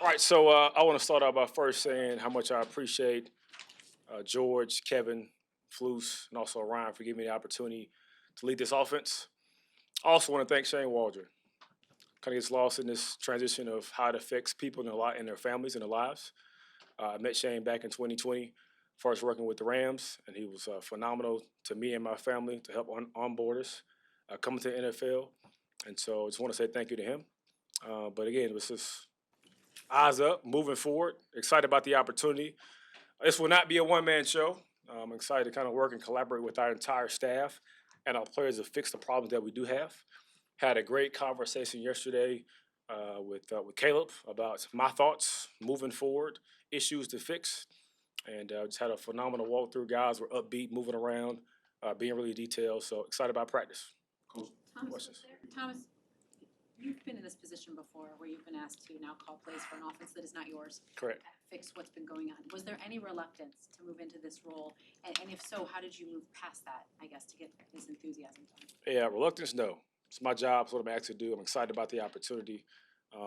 All right, so I want to start out by first saying how much I appreciate George, Kevin, Flus, and also Ryan for giving me the opportunity to lead this offense. I also want to thank Shane Waldron. Kind of gets lost in this transition of how it affects people in their families and their lives. I met Shane back in 2020, first working with the Rams, and he was phenomenal to me and my family to help onboard us coming to the NFL. And so I just want to say thank you to him. But again, it was just eyes up, moving forward. Excited about the opportunity. This will not be a one-man show. I'm excited to kind of work and collaborate with our entire staff and our players to fix the problems that we do have. Had a great conversation yesterday with Caleb about my thoughts moving forward, issues to fix, and just had a phenomenal walkthrough. Guys were upbeat, moving around, being really detailed. So excited about practice. Coach, Questions? Thomas, you've been in this position before where you've been asked to now call plays for an offense that is not yours. Correct. Fix what's been going on. Was there any reluctance to move into this role? And if so, how did you move past that, I guess, to get this enthusiasm done? Yeah, reluctance, no. It's my job. It's what I'm asked to do. I'm excited about the opportunity.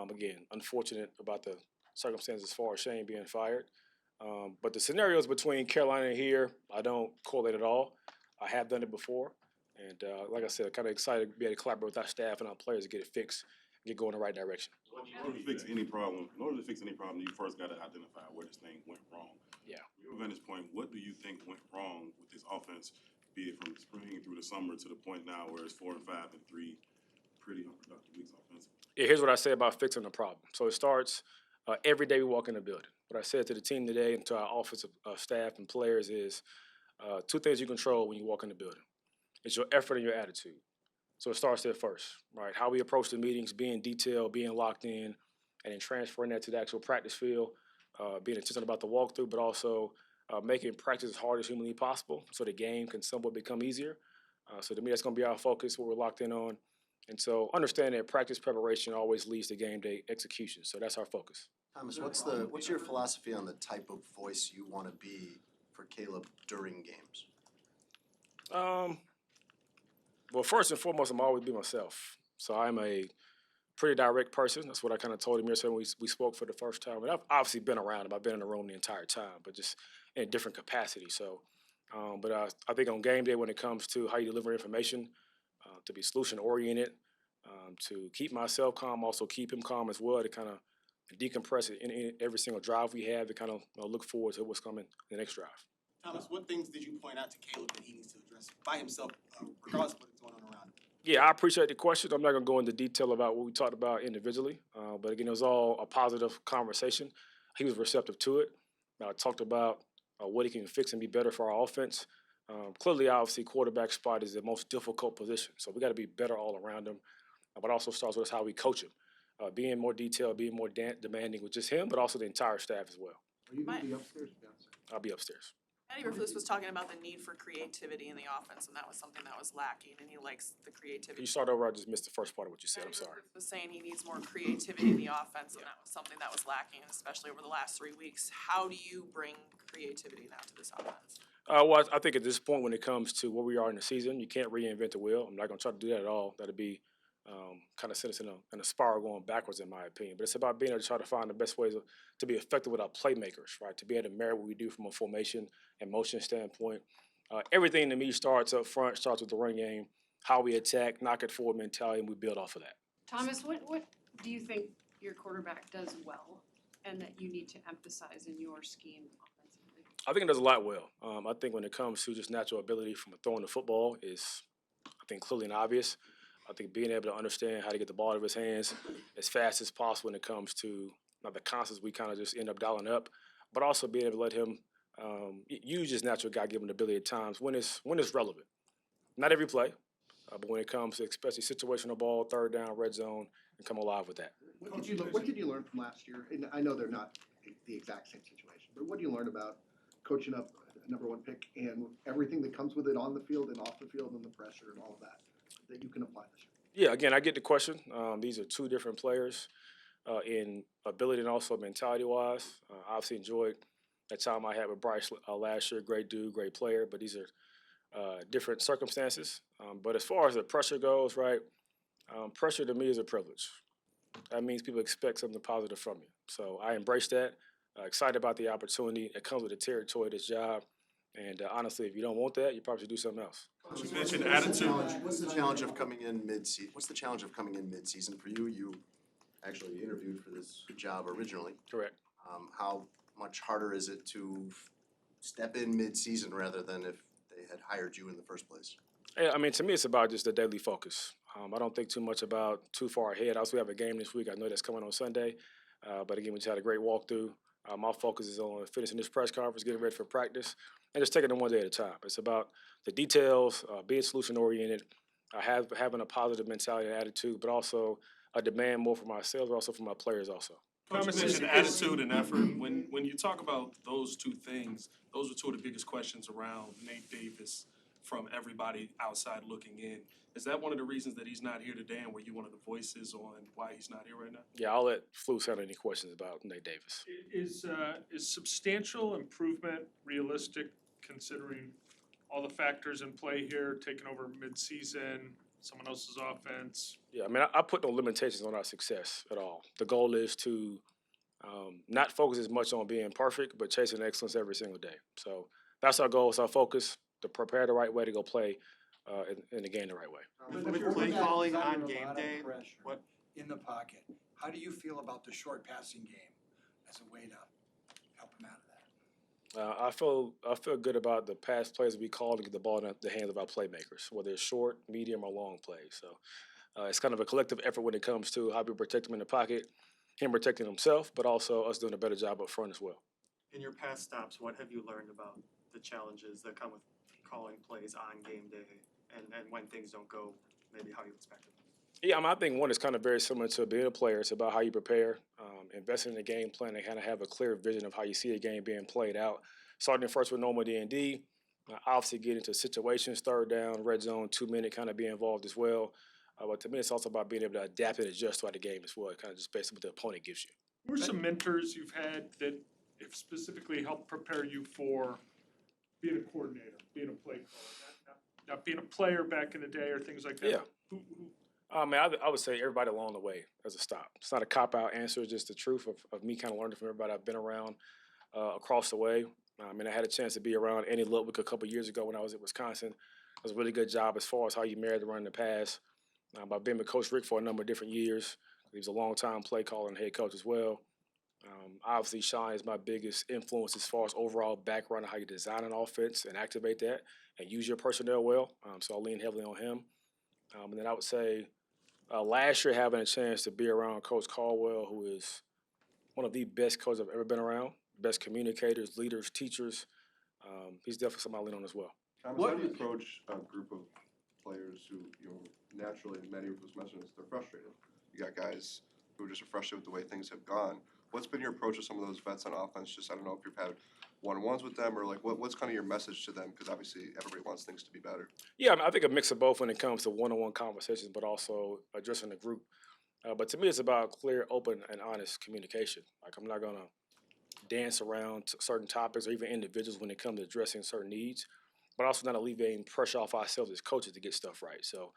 Again, unfortunate about the circumstances as far as Shane being fired. But the scenarios between Carolina and here, I don't correlate at all. I have done it before. And like I said, kind of excited to be able to collaborate with our staff and our players to get it fixed, get going in the right direction. in order to fix any problem, you first got to identify where this thing went wrong. Yeah. From your vantage point, what do you think went wrong with this offense, be it from the spring through the summer to the point now where it's 4 and 5 and 3 pretty unproductive weeks offensively? Yeah, here's what I say about fixing the problem. So it starts every day we walk in the building. What I said to the team today and to our offensive staff and players is two things you control when you walk in the building. It's your effort and your attitude. So it starts there first, right? How we approach the meetings, being detailed, being locked in, and then transferring that to the actual practice field, being intentional about the walkthrough, but also making practice as hard as humanly possible so the game can somewhat become easier. So to me, that's going to be our focus, what we're locked in on. And so understand that practice preparation always leads to game day execution. So that's our focus. Thomas, what's your philosophy on the type of voice you want to be for Caleb during games? Well, first and foremost, I'm always be myself. So I'm a pretty direct person. That's what I kind of told him yesterday when we spoke for the first time. And I've obviously been around him. I've been in the room the entire time, but just in a different capacity. So, but I think on game day when it comes to how you deliver information, to be solution-oriented, to keep myself calm, also keep him calm as well, to kind of decompress it in every single drive we have, to kind of look forward to what's coming in the next drive. Thomas, what things did you point out to Caleb that he needs to address by himself, regardless of what's going on around him? Yeah, I appreciate the question. I'm not going to go into detail about what we talked about individually, but again, it was all a positive conversation. He was receptive to it. I talked about what he can fix and be better for our offense. Clearly, obviously, quarterback spot is the most difficult position, so we got to be better all around him. But also starts with us how we coach him, being more detailed, being more demanding with just him, but also the entire staff as well. Are you going to be upstairs or downstairs? I'll be upstairs. Eddie Reflus was talking about the need for creativity in the offense, and that was something that was lacking, and he likes the creativity. Can you start over? I just missed the first part of what you said. I'm sorry. Eddie Reflus was saying he needs more creativity in the offense, and that was something that was lacking, especially over the last 3 weeks. How do you bring creativity now to this offense? Well, I think at this point, when it comes to where we are in the season, you can't reinvent the wheel. I'm not going to try to do that at all. That'd be kind of set us in a spiral going backwards, in my opinion. But it's about being able to try to find the best ways to be effective with our playmakers, right? To be able to marry what we do from a formation and motion standpoint. Everything to me starts up front, starts with the run game, how we attack, knock it forward mentality, and we build off of that. Thomas, what do you think your quarterback does well and that you need to emphasize in your scheme offensively? I think it does a lot well. I think when it comes to just natural ability from throwing the football is, I think, clearly and obvious. I think being able to understand how to get the ball out of his hands as fast as possible when it comes to the concepts we kind of just end up dialing up, but also being able to let him use his natural God-given ability at times when it's relevant. Not every play, but when it comes to especially situational ball, third down, red zone, and come alive with that. What did you learn from last year? And I know they're not the exact same situation, but what do you learn about coaching up a number one pick and everything that comes with it on the field and off the field and the pressure and all of that you can apply this year? Yeah, again, I get the question. These are two different players in ability and also mentality-wise. I obviously enjoyed that time I had with Bryce last year. Great dude, great player, but these are different circumstances. But as far as the pressure goes, right, pressure to me is a privilege. that means people expect something positive from you. So I embrace that. Excited about the opportunity. It comes with the territory of this job. And honestly, if you don't want that, you probably should do something else. You mentioned What's the attitude. challenge- What's the challenge of coming in mid-season? What's the challenge of coming in mid-season for you? You actually interviewed for this job originally. Correct. How much harder is it to step in mid-season rather than if they had hired you in the first place? Yeah, I mean, to me, it's about just the daily focus. I don't think too much about too far ahead. Also, we have a game this week. I know that's coming on Sunday. But again, we just had a great walkthrough. My focus is on finishing this press conference, getting ready for practice, and just taking it one day at a time. It's about the details, being solution-oriented, having a positive mentality and attitude, but also a demand more for myself, but also for my players also. Coach, you mentioned attitude and effort. When you talk about those two things, those are two of the biggest questions around Nate Davis from everybody outside looking in. Is that one of the reasons that he's not here today, and were you one of the voices on why he's not here right now? Yeah, I'll let Flus handle any questions about Nate Davis. Is substantial improvement realistic considering all the factors in play here, taking over mid-season, someone else's offense? Yeah, I mean, I put no limitations on our success at all. The goal is to not focus as much on being perfect, but chasing excellence every single day. So that's our goal. It's our focus to prepare the right way to go play in the game the right way. With play calling on game day, what? In the pocket, how do you feel about the short passing game as a way to help him out of that? I feel good about the pass plays we call to get the ball in the hands of our playmakers, whether it's short, medium, or long plays. So it's kind of a collective effort when it comes to how we protect him in the pocket, him protecting himself, but also us doing a better job up front as well. In your past stops, what have you learned about the challenges that come with calling plays on game day and when things don't go maybe how you expected? Yeah, I think one is kind of very similar to being a player. It's about how you prepare, investing in the game plan, and kind of have a clear vision of how you see a game being played out. Starting first with normal D&D, obviously get into situations, third down, red zone, 2-minute, kind of be involved as well. But to me, it's also about being able to adapt and adjust throughout the game as well, kind of just based on what the opponent gives you. Who are some mentors you've had that have specifically helped prepare you for being a coordinator, being a play caller, not being a player back in the day or things like that? Yeah. Who I would say everybody along the way as a stop. It's not a cop-out answer, it's just the truth of me kind of learning from everybody I've been around across the way. I had a chance to be around Andy Ludwig a couple years ago when I was at Wisconsin. It was a really good job as far as how you married the run and the pass. I've been with Coach Rick for a number of different years. He was a long-time play caller and head coach as well. Obviously, Sean is my biggest influence as far as overall background on how you design an offense and activate that and use your personnel well. So I'll lean heavily on him. And then I would say last year having a chance to be around Coach Caldwell, who is one of the best coaches I've ever been around, best communicators, leaders, teachers. He's definitely somebody I lean on as well. Thomas, how do you approach a group of players who, naturally, many of us mentioned this, they're frustrated. You got guys who are just frustrated with the way things have gone. What's been your approach to some of those vets on offense? Just, I don't know if you've had one-on-ones with them or what's kind of your message to them? Because obviously everybody wants things to be better. Yeah, I think a mix of both when it comes to one-on-one conversations, but also addressing the group. But to me, it's about clear, open, and honest communication. Like, I'm not going to dance around certain topics or even individuals when it comes to addressing certain needs, but also not alleviating pressure off ourselves as coaches to get stuff right. So,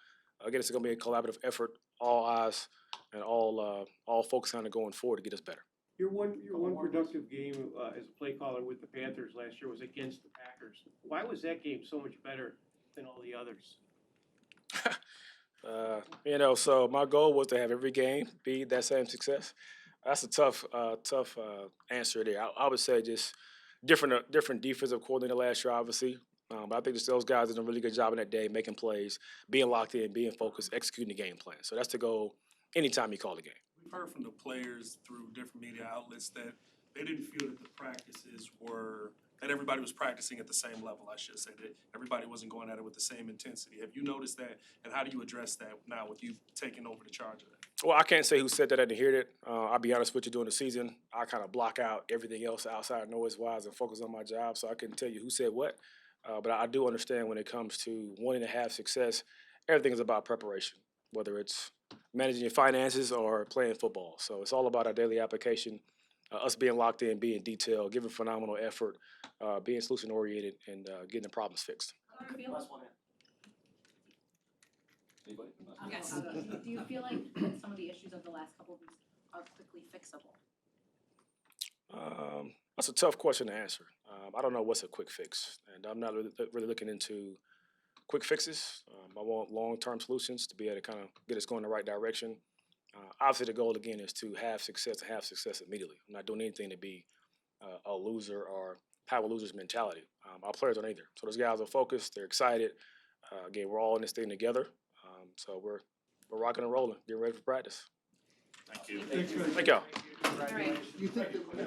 again, it's going to be a collaborative effort, all eyes and all focus on it going forward to get us better. Your one productive game as a play caller with the Panthers last year was against the Packers. Why was that game so much better than all the others? So my goal was to have every game be that same success. That's a tough answer there. I would say just different defensive coordinator last year, obviously. But I think just those guys did a really good job in that day, making plays, being locked in, being focused, executing the game plan. So that's the goal anytime you call the game. We've heard from the players through different media outlets that they didn't feel that the practices were, that everybody was practicing at the same level, I should say, that everybody wasn't going at it with the same intensity. Have you noticed that, and how do you address that now with you taking over the charge of that? Well, I can't say who said that. I didn't hear it. I'll be honest with you, during the season, I kind of block out everything else outside noise-wise and focus on my job, so I couldn't tell you who said what. But I do understand when it comes to wanting to have success, everything is about preparation, whether it's managing your finances or playing football. So it's all about our daily application, us being locked in, being detailed, giving phenomenal effort, being solution-oriented, and getting the problems fixed. Yes. Do you feel like that some of the issues of the last couple of weeks are quickly fixable? That's a tough question to answer. I don't know what's a quick fix, and I'm not really looking into quick fixes. I want long-term solutions to be able to kind of get us going in the right direction. Obviously, the goal again is to have success and have success immediately. I'm not doing anything to be a loser or have a loser's mentality. Our players aren't either. So those guys are focused. They're excited. Again, we're all in this thing together. So we're rocking and rolling, getting ready for practice. Thank you. Thank y'all. All right. You think that